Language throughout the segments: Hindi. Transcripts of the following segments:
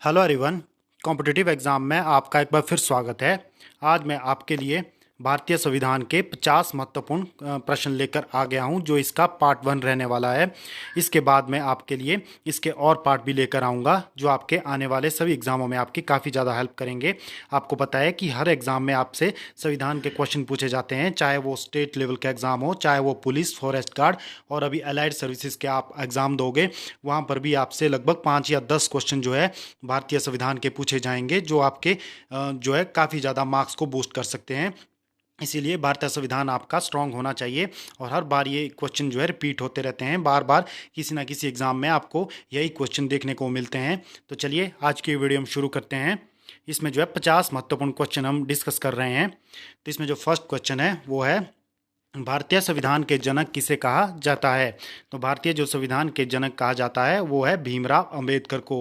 Hello everyone. कॉम्पिटिटिव एग्ज़ाम में आपका एक बार फिर स्वागत है। आज मैं आपके लिए भारतीय संविधान के 50 महत्वपूर्ण प्रश्न लेकर आ गया हूं, जो इसका पार्ट 1 रहने वाला है। इसके बाद मैं आपके लिए इसके और पार्ट भी लेकर आऊंगा, जो आपके आने वाले सभी एग्ज़ामों में आपकी काफ़ी ज़्यादा हेल्प करेंगे। आपको पता है कि हर एग्ज़ाम में आपसे संविधान के क्वेश्चन पूछे जाते हैं, चाहे वो स्टेट लेवल का एग्ज़ाम हो, चाहे वो पुलिस, फॉरेस्ट गार्ड और अभी अलाइड सर्विसेज के आप एग्ज़ाम दोगे, वहाँ पर भी आपसे लगभग 5 या 10 क्वेश्चन जो है भारतीय संविधान के पूछे जाएंगे, जो आपके जो है काफ़ी ज़्यादा मार्क्स को बूस्ट कर सकते हैं। इसीलिए भारतीय संविधान आपका स्ट्रांग होना चाहिए और हर बार ये क्वेश्चन जो है रिपीट होते रहते हैं। बार बार किसी ना किसी एग्ज़ाम में आपको यही क्वेश्चन देखने को मिलते हैं। तो चलिए आज की वीडियो हम शुरू करते हैं। इसमें जो है 50 महत्वपूर्ण क्वेश्चन हम डिस्कस कर रहे हैं। तो इसमें जो फर्स्ट क्वेश्चन है वो है, भारतीय संविधान के जनक किसे कहा जाता है। तो भारतीय जो संविधान के जनक कहा जाता है वो है भीमराव अंबेडकर को।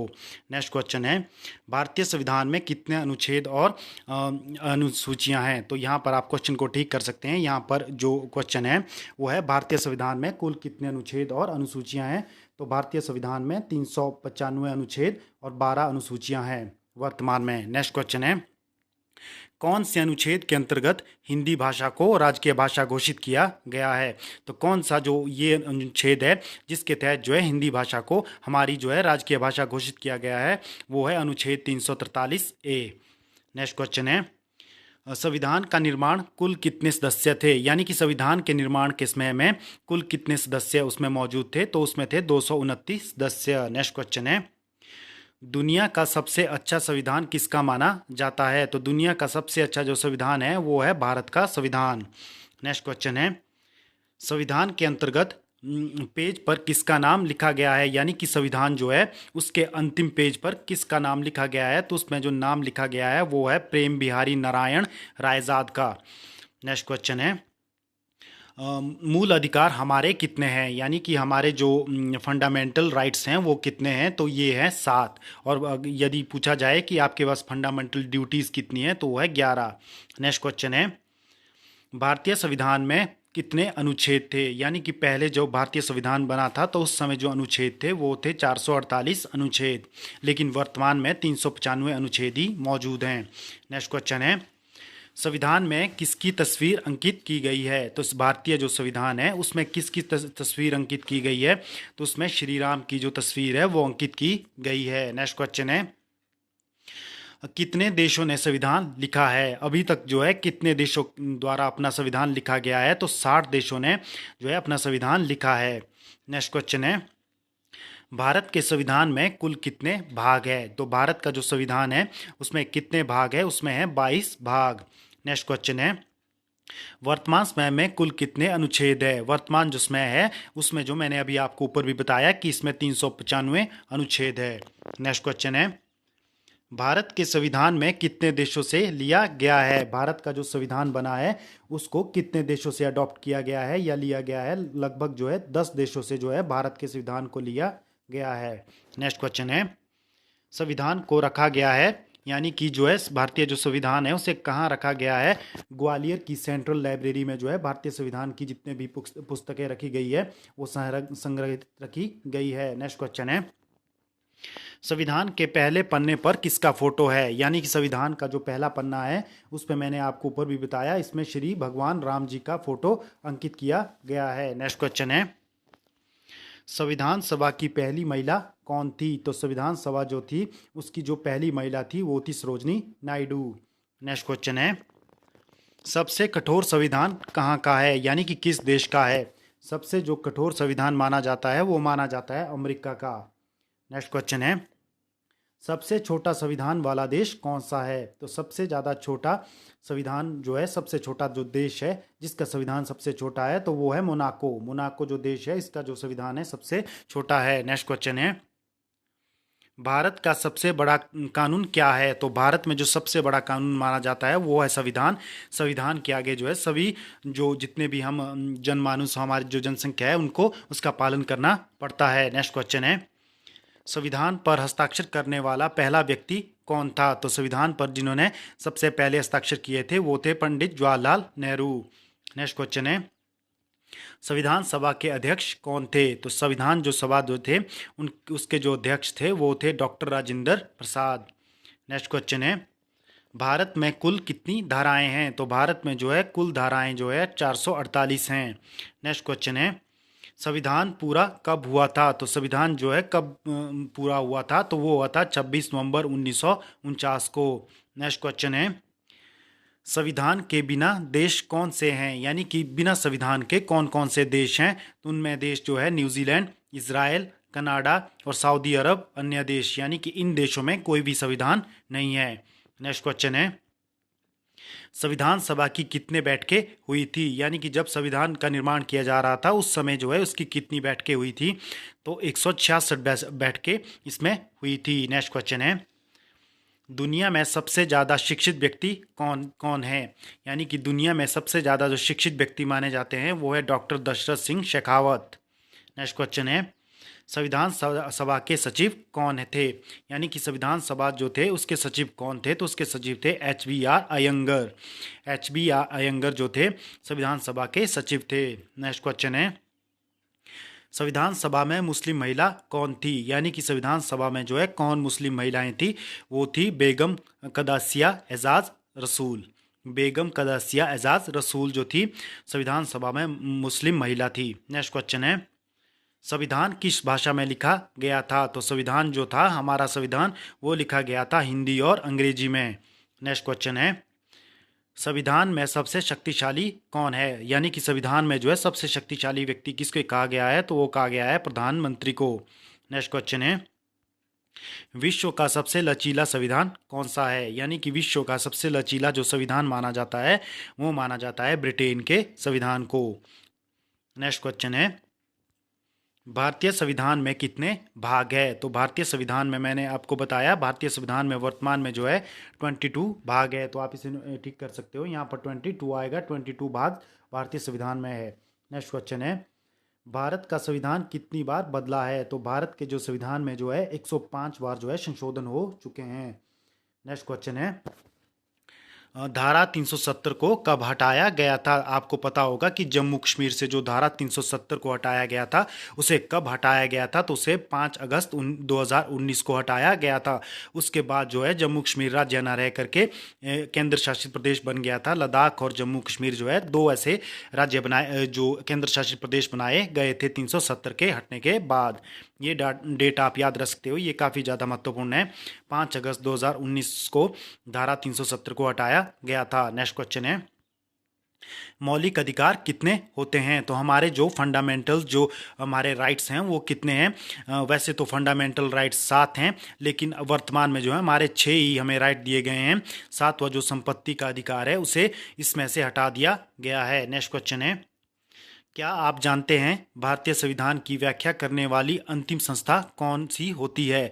नेक्स्ट क्वेश्चन है, भारतीय संविधान में कितने अनुच्छेद और अनुसूचियां हैं। तो यहाँ पर आप क्वेश्चन को ठीक कर सकते हैं। यहाँ पर जो क्वेश्चन है वो है, भारतीय संविधान में कुल कितने अनुच्छेद और अनुसूचियां हैं। तो भारतीय संविधान में 395 अनुच्छेद और 12 अनुसूचियां हैं वर्तमान में। नेक्स्ट क्वेश्चन है, कौन से अनुच्छेद के अंतर्गत हिंदी भाषा को राजकीय भाषा घोषित किया गया है। तो कौन सा जो ये अनुच्छेद है जिसके तहत जो है हिंदी भाषा को हमारी जो है राजकीय भाषा घोषित किया गया है, वो है अनुच्छेद 343A। नेक्स्ट क्वेश्चन है, संविधान का निर्माण कुल कितने सदस्य थे। यानी कि संविधान के निर्माण के समय में कुल कितने सदस्य उसमें मौजूद थे। तो उसमें थे 229 सदस्य। नेक्स्ट क्वेश्चन है, दुनिया का सबसे अच्छा संविधान किसका माना जाता है। तो दुनिया का सबसे अच्छा जो संविधान है वो है भारत का संविधान। नेक्स्ट क्वेश्चन है, संविधान के अंतर्गत पेज पर किसका नाम लिखा गया है। यानी कि संविधान जो है उसके अंतिम पेज पर किसका नाम लिखा गया है। तो उसमें जो नाम लिखा गया है वो है प्रेम बिहारी नारायण रायजाद का। नेक्स्ट क्वेश्चन है, मूल अधिकार हमारे कितने हैं। यानी कि हमारे जो फंडामेंटल राइट्स हैं वो कितने हैं। तो ये है 7। और यदि पूछा जाए कि आपके पास फंडामेंटल ड्यूटीज़ कितनी है तो वो है 11। नेक्स्ट क्वेश्चन है, भारतीय संविधान में कितने अनुच्छेद थे। यानी कि पहले जो भारतीय संविधान बना था तो उस समय जो अनुच्छेद थे वो थे 448 अनुच्छेद, लेकिन वर्तमान में 395 अनुच्छेद ही मौजूद हैं। नेक्स्ट क्वेश्चन है, संविधान में किसकी तस्वीर अंकित की गई है। तो इस भारतीय जो संविधान है उसमें किसकी तस्वीर अंकित की गई है। तो उसमें श्री राम की जो तस्वीर है वो अंकित की गई है। नेक्स्ट क्वेश्चन है, कितने देशों ने संविधान लिखा है। अभी तक जो है कितने देशों द्वारा अपना संविधान लिखा गया है। तो 60 देशों ने जो है अपना संविधान लिखा है। नेक्स्ट क्वेश्चन है, भारत के संविधान में कुल कितने भाग है। तो भारत का जो संविधान है उसमें कितने भाग है। उसमें है 22 भाग। नेक्स्ट क्वेश्चन है, वर्तमान समय में कुल कितने अनुच्छेद है। वर्तमान जो समय है उसमें जो मैंने अभी आपको ऊपर भी बताया कि इसमें 395 अनुच्छेद है। नेक्स्ट क्वेश्चन है, भारत के संविधान में कितने देशों से लिया गया है। भारत का जो संविधान बना है उसको कितने देशों से अडॉप्ट किया गया है या लिया गया है। लगभग जो है 10 देशों से जो है भारत के संविधान को लिया गया है। नेक्स्ट क्वेश्चन है, संविधान को रखा गया है, यानी कि जो है भारतीय जो संविधान है उसे कहाँ रखा गया है। ग्वालियर की सेंट्रल लाइब्रेरी में जो है भारतीय संविधान की जितने भी पुस्तकें रखी गई है वो संग्रहित रखी गई है। नेक्स्ट क्वेश्चन है, संविधान के पहले पन्ने पर किसका फोटो है। यानी कि संविधान का जो पहला पन्ना है उस पर मैंने आपको ऊपर भी बताया, इसमें श्री भगवान राम जी का फोटो अंकित किया गया है। नेक्स्ट क्वेश्चन है, संविधान सभा की पहली महिला कौन थी। तो संविधान सभा जो थी उसकी जो पहली महिला थी वो थी सरोजनी नायडू। नेक्स्ट क्वेश्चन है, सबसे कठोर संविधान कहाँ का है। यानी कि किस देश का है। सबसे जो कठोर संविधान माना जाता है वो माना जाता है अमेरिका का। नेक्स्ट क्वेश्चन है, सबसे छोटा संविधान वाला देश कौन सा है। तो सबसे ज़्यादा छोटा संविधान जो है, सबसे छोटा जो देश है जिसका संविधान सबसे छोटा है तो वो है मोनाको। मोनाको जो देश है इसका जो संविधान है सबसे छोटा है। नेक्स्ट क्वेश्चन है, भारत का सबसे बड़ा कानून क्या है। तो भारत में जो सबसे बड़ा कानून माना जाता है वो है संविधान। संविधान के आगे जो है सभी जो जितने भी हम जनमानुस हमारी जो जनसंख्या है उनको उसका पालन करना पड़ता है। नेक्स्ट क्वेश्चन है, संविधान पर हस्ताक्षर करने वाला पहला व्यक्ति कौन था। तो संविधान पर जिन्होंने सबसे पहले हस्ताक्षर किए थे वो थे पंडित जवाहरलाल नेहरू। नेक्स्ट क्वेश्चन है, संविधान सभा के अध्यक्ष कौन थे? तो संविधान जो सभा जो थे उन उसके जो अध्यक्ष थे वो थे doctor Rajendra Prasad. Next question है, भारत में कुल कितनी धाराएं हैं? तो भारत में जो है कुल धाराएं जो है 448 हैं। नेक्स्ट क्वेश्चन है, संविधान पूरा कब हुआ था? तो संविधान जो है कब पूरा हुआ था? तो वो हुआ था 26 नवंबर 1949 को। नेक्स्ट क्वेश्चन है, संविधान के बिना देश कौन से हैं? यानी कि बिना संविधान के कौन कौन से देश हैं? तो उनमें देश जो है न्यूजीलैंड, इजराइल, कनाडा और सऊदी अरब अन्य देश, यानी कि इन देशों में कोई भी संविधान नहीं है। नेक्स्ट क्वेश्चन है, संविधान सभा की कितने बैठकें हुई थी? यानी कि जब संविधान का निर्माण किया जा रहा था उस समय जो है उसकी कितनी बैठकें हुई थी? तो 166 बैठकें इसमें हुई थी। नेक्स्ट क्वेश्चन है, दुनिया में सबसे ज़्यादा शिक्षित व्यक्ति कौन कौन है? यानी कि दुनिया में सबसे ज़्यादा जो शिक्षित व्यक्ति माने जाते हैं वो है doctor Dashrath Singh Shekhawat. Next question है, संविधान सभा के सचिव कौन थे? यानी कि संविधान सभा जो थे उसके सचिव कौन थे? तो उसके सचिव थे HBR अयंगर। HBR अयंगर जो थे संविधान सभा के सचिव थे। नेक्स्ट क्वेश्चन है, संविधान सभा में मुस्लिम महिला कौन थी? यानी कि संविधान सभा में जो है कौन मुस्लिम महिलाएं थी? वो थी बेगम कदासिया एजाज रसूल। बेगम कदासिया एजाज रसूल जो थी संविधान सभा में मुस्लिम महिला थी। नेक्स्ट क्वेश्चन है, संविधान किस भाषा में लिखा गया था? तो संविधान जो था हमारा संविधान वो लिखा गया था हिंदी और अंग्रेजी में। नेक्स्ट क्वेश्चन है, संविधान में सबसे शक्तिशाली कौन है? यानी कि संविधान में जो है सबसे शक्तिशाली व्यक्ति किसको कहा गया है? तो वो कहा गया है प्रधानमंत्री को। नेक्स्ट क्वेश्चन है, विश्व का सबसे लचीला संविधान कौन सा है? यानी कि विश्व का सबसे लचीला जो संविधान माना जाता है वो माना जाता है ब्रिटेन के संविधान को। नेक्स्ट क्वेश्चन है, भारतीय संविधान में कितने भाग है? तो भारतीय संविधान में मैंने आपको बताया भारतीय संविधान में वर्तमान में जो है 22 भाग है। तो आप इसे ठीक कर सकते हो, यहाँ पर 22 आएगा, 22 भाग भारतीय संविधान में है। नेक्स्ट क्वेश्चन है, भारत का संविधान कितनी बार बदला है? तो भारत के जो संविधान में जो है 105 बार जो है संशोधन हो चुके हैं। नेक्स्ट क्वेश्चन है, धारा 370 को कब हटाया गया था? आपको पता होगा कि जम्मू कश्मीर से जो धारा 370 को हटाया गया था उसे कब हटाया गया था? तो उसे 5 अगस्त 2019 को हटाया गया था। उसके बाद जो है जम्मू कश्मीर राज्य न रह करके केंद्र शासित प्रदेश बन गया था। लद्दाख और जम्मू कश्मीर जो है दो ऐसे राज्य बनाए जो केंद्र शासित प्रदेश बनाए गए थे 370 के हटने के बाद। ये डेट आप याद रख सकते हो, ये काफ़ी ज़्यादा महत्वपूर्ण है। 5 अगस्त 2019 को धारा 370 को हटाया गया था। नेक्स्ट क्वेश्चन है, मौलिक अधिकार कितने होते हैं? तो हमारे जो फंडामेंटल जो हमारे राइट्स हैं वो कितने हैं? वैसे तो फंडामेंटल राइट्स 7 हैं, लेकिन वर्तमान में जो है हमारे 6 ही हमें राइट दिए गए हैं। 7वां जो संपत्ति का अधिकार है उसे इसमें से हटा दिया गया है। नेक्स्ट क्वेश्चन है, क्या आप जानते हैं भारतीय संविधान की व्याख्या करने वाली अंतिम संस्था कौन सी होती है?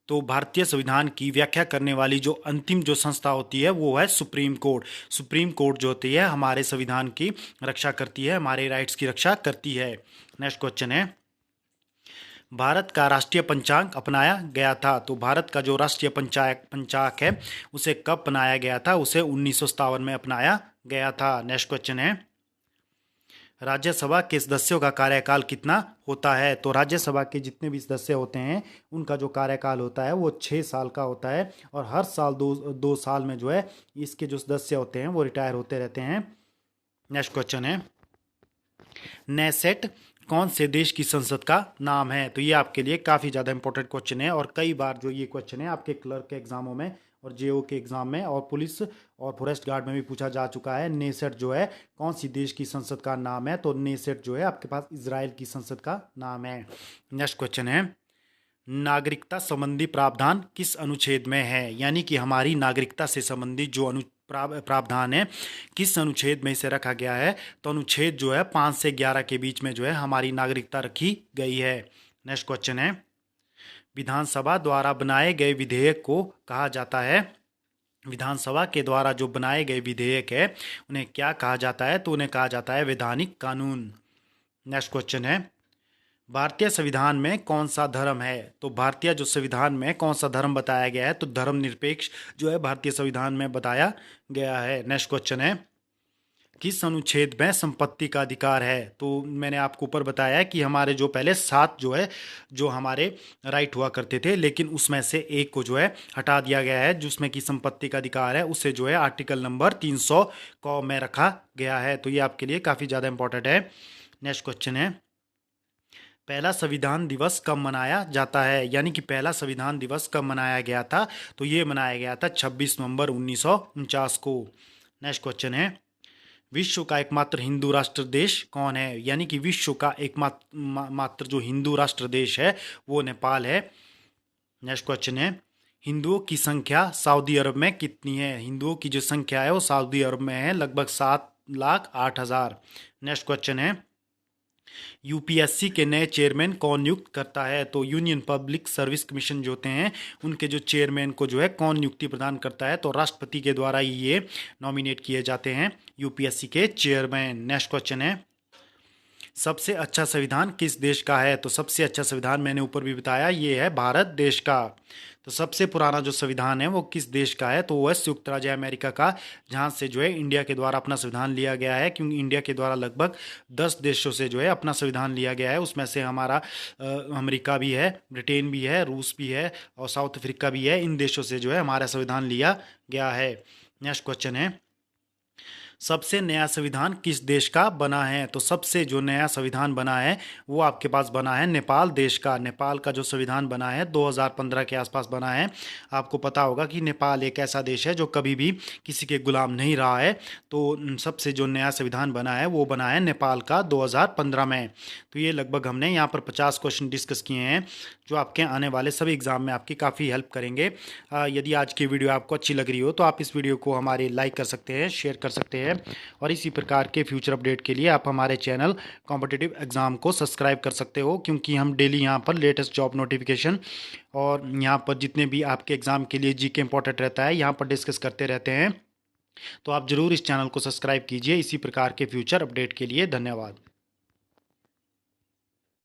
तो भारतीय संविधान की व्याख्या करने वाली जो अंतिम जो संस्था होती है वो है सुप्रीम कोर्ट। सुप्रीम कोर्ट जो होती है हमारे संविधान की रक्षा करती है, हमारे राइट्स की रक्षा करती है। नेक्स्ट क्वेश्चन है, भारत का राष्ट्रीय पंचांग अपनाया गया था? तो भारत का जो राष्ट्रीय पंचांग है उसे कब अपनाया गया था? उसे 1957 में अपनाया गया था। नेक्स्ट क्वेश्चन है, राज्यसभा के सदस्यों का कार्यकाल कितना होता है? तो राज्यसभा के जितने भी सदस्य होते हैं उनका जो कार्यकाल होता है वो 6 साल का होता है, और हर साल दो साल में जो है इसके जो सदस्य होते हैं वो रिटायर होते रहते हैं। नेक्स्ट क्वेश्चन है, नेसेट कौन से देश की संसद का नाम है? तो ये आपके लिए काफ़ी ज़्यादा इंपॉर्टेंट क्वेश्चन है, और कई बार जो ये क्वेश्चन है आपके क्लर्क के एग्जामों में और जेओ के एग्जाम में और पुलिस और फॉरेस्ट गार्ड में भी पूछा जा चुका है। नेसेट जो है कौन सी देश की संसद का नाम है? तो नेसेट जो है आपके पास इजराइल की संसद का नाम है। नेक्स्ट क्वेश्चन है, नागरिकता संबंधी प्रावधान किस अनुच्छेद में है? यानी कि हमारी नागरिकता से संबंधित जो प्रावधान है किस अनुच्छेद में इसे रखा गया है? तो अनुच्छेद जो है 5 से 11 के बीच में जो है हमारी नागरिकता रखी गई है। नेक्स्ट क्वेश्चन है, विधानसभा द्वारा बनाए गए विधेयक को कहा जाता है? विधानसभा के द्वारा जो बनाए गए विधेयक है उन्हें क्या कहा जाता है? तो उन्हें कहा जाता है वैधानिक कानून। नेक्स्ट क्वेश्चन है, भारतीय संविधान में कौन सा धर्म है? तो भारतीय जो संविधान में कौन सा धर्म बताया गया है? तो धर्मनिरपेक्ष जो है भारतीय संविधान में बताया गया है। नेक्स्ट क्वेश्चन है, किस अनुच्छेद में संपत्ति का अधिकार है? तो मैंने आपको ऊपर बताया है कि हमारे जो पहले 7 जो है जो हमारे राइट हुआ करते थे, लेकिन उसमें से एक को जो है हटा दिया गया है, जिसमें कि संपत्ति का अधिकार है उसे जो है आर्टिकल नंबर 300 क में रखा गया है। तो ये आपके लिए काफ़ी ज़्यादा इंपॉर्टेंट है। नेक्स्ट क्वेश्चन है, पहला संविधान दिवस कब मनाया जाता है? यानी कि पहला संविधान दिवस कब मनाया गया था? तो ये मनाया गया था 26 नवंबर 1949 को। नेक्स्ट क्वेश्चन है, विश्व का एकमात्र हिंदू राष्ट्र देश कौन है? यानी कि विश्व का एकमात्र जो हिंदू राष्ट्र देश है वो नेपाल है। नेक्स्ट क्वेश्चन है, हिंदुओं की संख्या सऊदी अरब में कितनी है? हिंदुओं की जो संख्या है वो सऊदी अरब में है लगभग 7,08,000। नेक्स्ट क्वेश्चन है, यूपीएससी के नए चेयरमैन कौन नियुक्त करता है? तो यूनियन पब्लिक सर्विस कमीशन जो होते हैं उनके जो चेयरमैन को जो है कौन नियुक्ति प्रदान करता है? तो राष्ट्रपति के द्वारा ही ये नॉमिनेट किए जाते हैं यूपीएससी के चेयरमैन। नेक्स्ट क्वेश्चन है, सबसे अच्छा संविधान किस देश का है? तो सबसे अच्छा संविधान मैंने ऊपर भी बताया ये है भारत देश का। तो सबसे पुराना जो संविधान है वो किस देश का है? तो वो है संयुक्त राज्य अमेरिका का, जहाँ से जो है इंडिया के द्वारा अपना संविधान लिया गया है, क्योंकि इंडिया के द्वारा लगभग 10 देशों से जो है अपना संविधान लिया गया है। उसमें से हमारा अमेरिका भी है, ब्रिटेन भी है, रूस भी है और साउथ अफ्रीका भी है। इन देशों से जो है हमारा संविधान लिया गया है। नेक्स्ट क्वेश्चन है, सबसे नया संविधान किस देश का बना है? तो सबसे जो नया संविधान बना है वो आपके पास बना है नेपाल देश का। नेपाल का जो संविधान बना है 2015 के आसपास बना है। आपको पता होगा कि नेपाल एक ऐसा देश है जो कभी भी किसी के गुलाम नहीं रहा है। तो सबसे जो नया संविधान बना है वो बना है नेपाल का 2015 में। तो ये लगभग हमने यहाँ पर 50 क्वेश्चन डिस्कस किए हैं जो आपके आने वाले सभी एग्जाम में आपकी काफ़ी हेल्प करेंगे। यदि आज की वीडियो आपको अच्छी लग रही हो तो आप इस वीडियो को हमारे लाइक कर सकते हैं, शेयर कर सकते हैं और इसी प्रकार के फ्यूचर अपडेट के लिए आप हमारे चैनल कॉम्पिटिटिव एग्ज़ाम को सब्सक्राइब कर सकते हो, क्योंकि हम डेली यहाँ पर लेटेस्ट जॉब नोटिफिकेशन और यहाँ पर जितने भी आपके एग्ज़ाम के लिए जीके इंपॉर्टेंट रहता है यहाँ पर डिस्कस करते रहते हैं। तो आप ज़रूर इस चैनल को सब्सक्राइब कीजिए इसी प्रकार के फ्यूचर अपडेट के लिए। धन्यवाद।